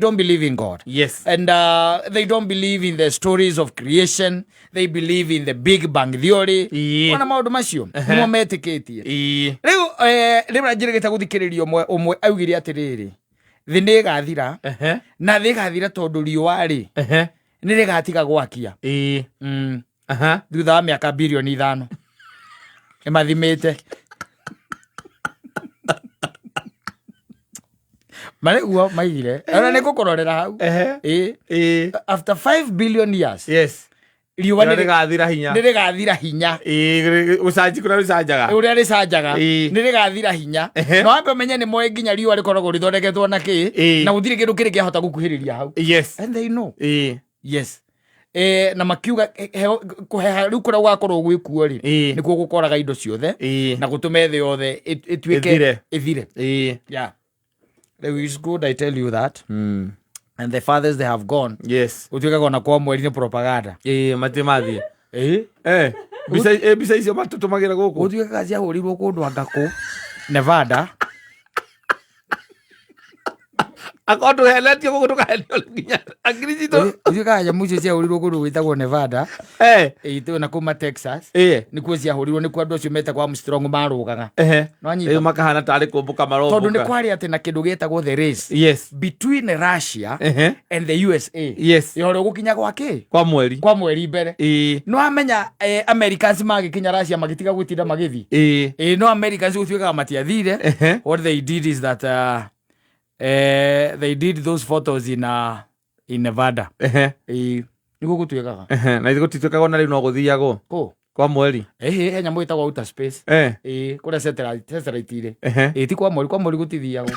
don't believe in God. Yes. And they don't believe in the stories of creation. They believe in the Big Bang Theory. Wana maundu macio nimo metĩkĩtie. Rĩu njĩrĩgĩte gũthikĩrĩria ũmwe augire atĩrĩrĩ, thĩ nĩ ĩgathira na thĩ ĩgathira tondũ riũa-rĩ nĩ rĩgatiga gwakia. Thutha wa mĩaka birioni 5 nĩmathimĩte. Marĩguo maigire ona nĩ gũkũrorera hau after 5 billion years. Yes. Riũa nĩ rĩgathira hinya. Ũcanji kũrĩa rĩcanjaga. Ũrĩa rĩcanjaga nĩ rĩgathira hinya. No wambe ũmenye nĩ moĩ nginya riũa rĩkoragwo rĩthondeketwo na kĩ na gũtirĩ kĩndũ kĩrĩ kĩahota gũkuhĩrĩria hau. Yes. And they know. Yes. Na makiuga kũheha rĩu kũrĩa gũgakorwo gwĩkuo-rĩ nĩkuo gũkoraga indo ciothe na gũtũme thĩ yothe ĩtuĩke ĩthire. Yeah. It's good, I tell you that. And the fathers they have gone. Yes. Utuika kona kwa mweri ni propaganda. Matimathi. Bisa icio matutumagira guku. Utuika kazi ya urirwo kundu andako. Nevada. Akondo heletio guku tukahenio nginya. Agiricito. Utuika kazi mucio cia urirwo kundu witagwo Nevada. Itu na kuma Texas. Nikuo cia urirwo nikuo andu acio metagwo Armstrong marugaga. No anyita. Makahana tari kumbuka marobuka. Tondu ni kwari ati na kindu getagwo the race. Yes. Between Russia and the USA. Yes. Ihoro gukinya gwake. Kwa mweri mbere. No amenya Americans magikinya Russia magitiga gutinda magithi. No Americans gutuika matiathire. What they did is that they did those photos in Nevada. Niko gutuikaga. Na ithuko tituikaga na riu no guthiago. Kwa mweri. Nyamũ ĩtagwo outer space. Kũrĩa satellite ire. Ti kwa mweri gutithiago.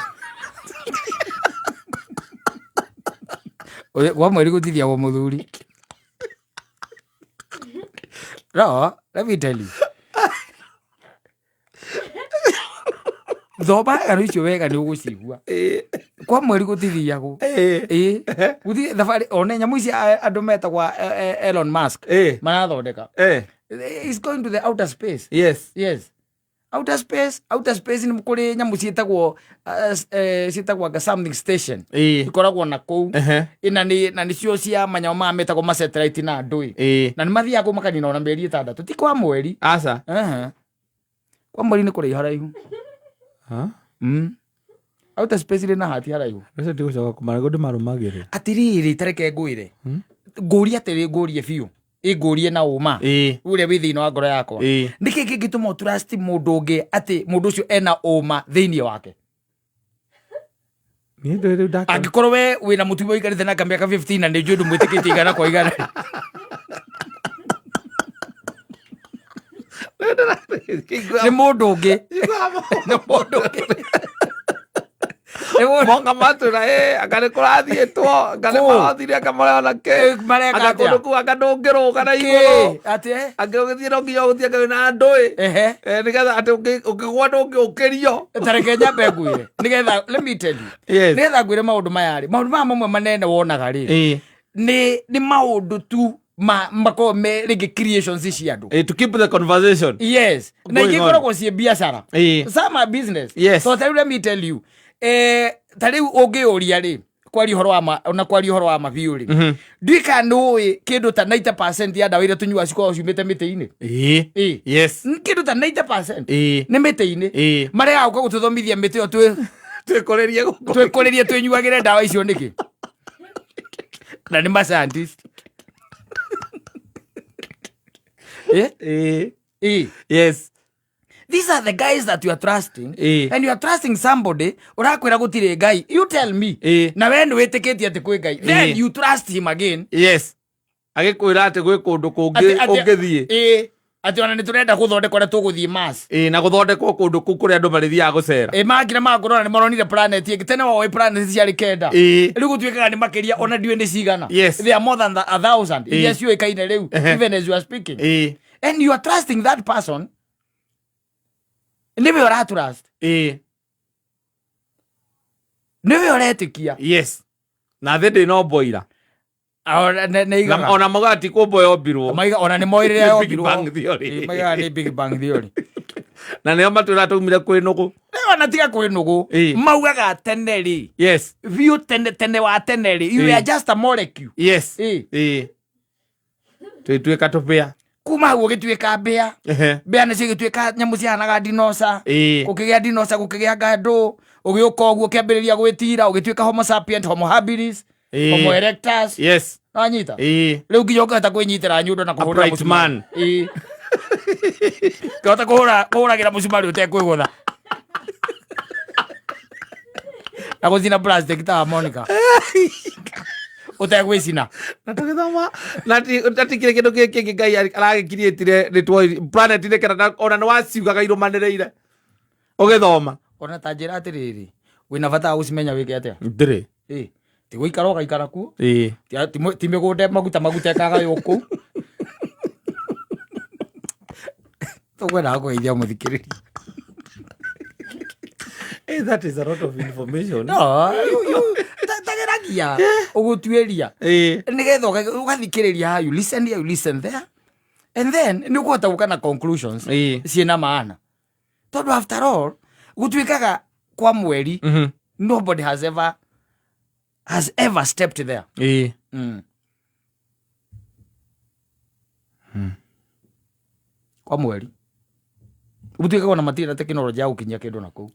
Kwa mweri gutithiago muthuri. No, let me tell you. Thoba kana icio wega ni ugucigua. Kwa mweri gutithiago. Guthi thabari one nyamũ ici andũ metagwa Elon Musk. Marathondeka. He's going to the outer space. Yes. Outer space ni kuri nyamũ cietagwo something station. Ikoragwo na kuu. Na ni cio cia manyamũ ma metagwo ma satellite na ndũĩ. Na ni mathiaga makanina ona mĩeri 6. Ti kwa mweri. Aca. Kwa mweri ni kuri haraihu. Outer space ri na hati haraihu. Rĩu ndigucoka kumara ndu marumagire. Atiriri tareke ngwire. Ngũria atĩrĩ ngũrie biũ. Ngũrie na ũma. Ũrĩa wĩ thĩinĩ wa ngoro yakwa. Nĩkĩ kĩngĩtũma ũtrust mũndũ ũngĩ atĩ mũndũ ũcio ena ũma thĩinĩ wake? Angĩkorwo we wĩna mũtumia ũikarĩte na mĩaka 15 na nĩ njũĩ ndũmwĩtĩkĩtie igana kwa igana. Nĩ mũndũ ũngĩ. Monga matura akane kurathietwo akane marathire akamara ke akakondo ku akadongero kana igoro ate akirogithie no nginya guthia kana na ndui nigetha ati ukigwa ndukiukirio tareke nyambe ngwire nigetha let me tell you nigetha ngwire maundu maya ri maundu mamwe manene wonaga ri ni maundu tu mako me rigi creations ici andu to keep the conversation. Yes, na igikoragwo cie biashara some business. So let me tell you tariu ungiuria ri kwari horo wa mabiu ri ndika nui kindu ta 90% ya ndawa iria tunyua ciko ciumite miti-ini. Yes, kindu ta 90% ni miti-ini maria auka gututhomithia miti yo twikuririe twinyuagire ndawa icio niki na ni ma scientist. Yes. These are the guys that you are trusting. And you are trusting somebody urakwira gutire ngai. You tell me. Na we ni witikitie ati kwi ngai. Then you trust him again. Yes. Agikwira ati gwi kundu kungi ungithie. Ati ona ni turenda guthondekwo na tuguthie Mars. Na guthondekwo kundu kuri andu marithiaga gucera. Magira magurona ni maronire planet ingi tene wa planet ciari kenda. Riu gutuikaga ni makiria ona ndiwe ni cigana. They are more than 1,000. Yes, you ikaine riu even as you are speaking. And you are trusting that person. Niwe ora trust. Niwe oretikia. Yes. Na thindi no boira. Ona magati kumboya ombirwo. Maiga ona ni moirire ombirwo. Big Bang Theory. Maiga ni Big Bang Theory. Na nio matwira tumire kwi nuku. ona tiga kuri nugu maugaga teneri yes view tene wa teneri you are just a molecule yes tuituika tupia kuma guo gituika mbea mbea ni cigituika nyamu cianaga dinosa gukigia dinosa gukigia gandu ugiuka uguo kiambiriria gwitira ugituika homo sapient homo habilis homo erectus yes anyita riu nginya ukahota kwinyitira nyundo na kuhura musumari ukahota kuhuragira musumari utekwigutha na gucina plastic ta Monica utegwicina na tugithoma na tikire kindu giki ngai aragikirietire ritwo planet ine kana ona ni waciugaga irumaniriire ugithoma ona ta njira atiriri wina bata gucimenya wiki atia ndiri ti guikara ugaikara ku ti migude maguta ekaga yuku tugwena kugeithia muthikiriri. That is a lot of information. No, tageragia ugutueria nigetha ugathikiriria you listen here, you listen there, and then ni ukuhota guka na conclusions ciina maana tondu after all gutuikaga kwa mweri nobody has ever stepped there kwa mweri gutuikaga na matira teknology ya gukinyia kindu na kuu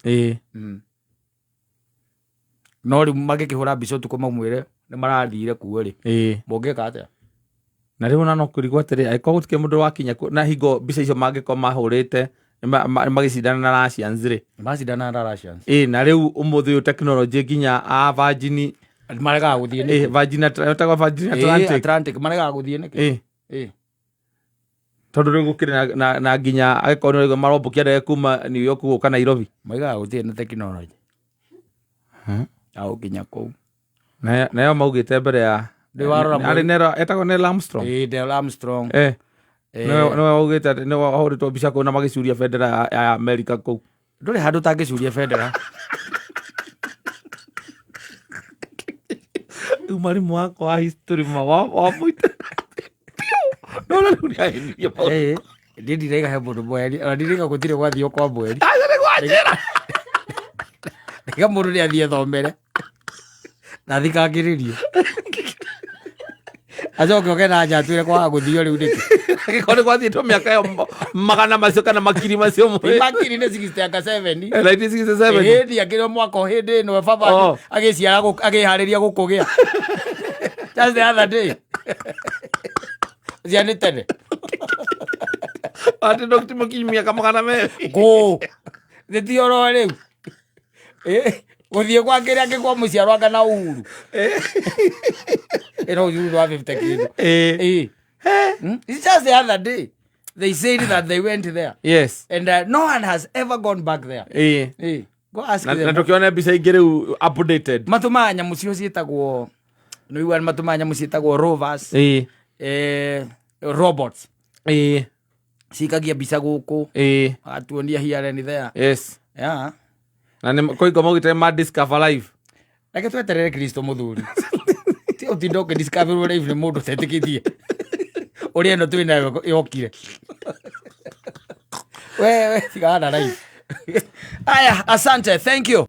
no ri magikihura mbica tuko mamwire ni marathire kuo ri mongeka atia na riu no kurigwo atiri aiko gutike mundu wakinya na hingo mbica icio mangiko mahurite magicindana na Russians ri macindana na Russians na riu umuthi uyu technology nginya a Virgin marega guthie ni Virgin Atlantic marega guthie ni tondu riu gukiri na nginya agikono riu marombokia ndege kuma New York guka Nairobi marega guthie ni technology au kinya kou na yo maugite mbere ya ari nero etagwo Neil Armstrong Neil Armstrong no augite no ahuritwo mbica kou na magicuria bendera ya America kou nduri handu tangicuria bendera umarimu wako wa history wa muite no no ndia ndirega he mundu mweri ona ndirega gutire gwathio kwa mweri ndiga mundu ni athie thomere na thikagiririo acoke oke na nja twire kwaga guthio riu ndiki gikore gwathiitwo miaka yo magana macio kana makiri macio makiri ni 67 1967 hindi akiri mwaka hindi no baba agiciara agihariria gukugia just the other day ziani tene ati dokti mukiri miaka magana me go thitioro riu guthie kwa kiri akikwa muciaro anga na uhuru ero uhuru wa 50 kilo it's just the other day they said that they went there yes and no one has ever gone back there go ask them na tukiona mbica ingĩ rĩu updated matuma nyamu cio ciĩtagwo no iwan matuma nyamu ciĩtagwo rovers robots cikagia mbica gũkũ atuonia here and there yes yeah na nĩ koigo maugite ma discover life reke tweterere Kristo muthuri ti utindo ke discover life ni mundu tetikitie uri eno twina yokire we tigana life aya asante thank you.